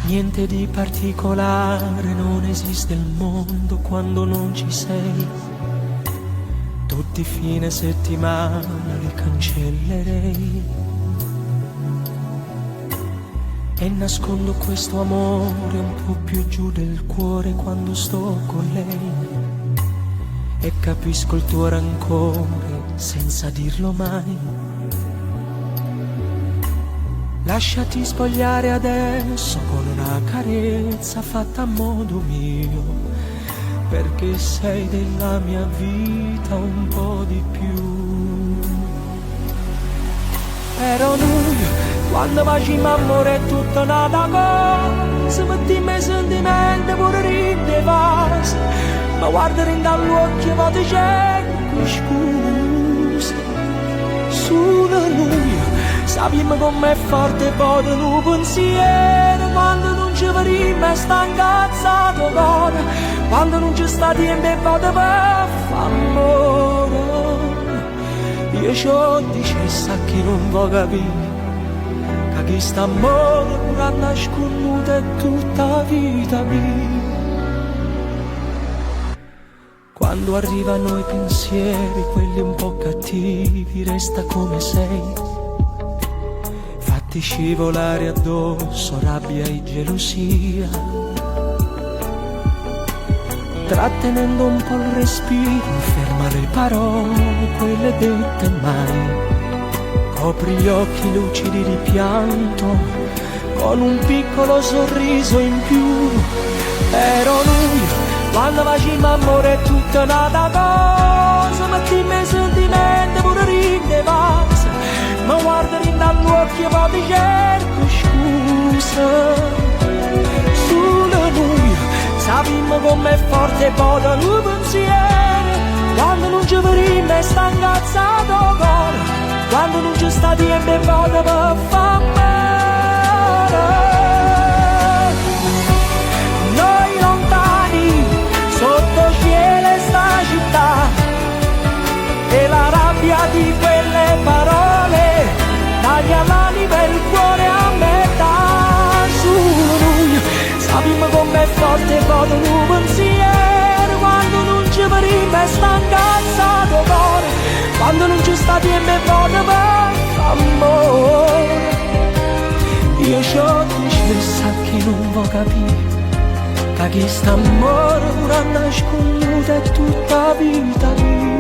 Niente di particolare, non esiste il mondo quando non ci sei. Tutti i fine settimana li cancellerei. E nascondo questo amore un po' più giù del cuore quando sto con lei. E capisco il tuo rancore senza dirlo mai. Lasciati spogliare adesso con una carezza fatta a modo mio, perché sei della mia vita un po' di più. Però lui, quando facciamo amore è tutta un'altra cosa, mettiamo i sentimenti pure rinde vasi, ma guarda dall'occhio ma ti cerco scusa. Solo lui sappiamo com'è forte poi del pensiero, quando non ci vedremo e sta incazzato cuore, quando non ci sta tempo e vado per amore. Io c'ho dicessa che non vuoi capire che questo amore pure nasconuto è tutta la vita mia. Quando arrivano i pensieri, quelli un po' cattivi, resta come sei. Fatti scivolare addosso rabbia e gelosia, trattenendo un po' il respiro, ferma le parole, quelle dette mai. Copri gli occhi lucidi di pianto, con un piccolo sorriso in più. Ero lui, quando facciamo amore è tutta un'altra cosa, mettiamo i sentimenti pure rinde vasi, ma guarda dall'occhio ma ti cerco scusa. Solo lui sappiamo com'è forte poi da lui pensiero, quando non ci vedremo e sta incazzato cuore, quando non ci sta tempo e vado per far male. Noi lontani sotto cielo e sta città, e la rabbia di quelle parole taglia l'anima e il cuore a metà. Su lui sappiamo com'è forte poi un pensiero, quando non ci vedremo e sta incazzato cuore, quando non ci sta tempo e vado per amore. Io c'ho dicessa che non vuoi capire che questo amore pure nasconuto è tutta la vita mia.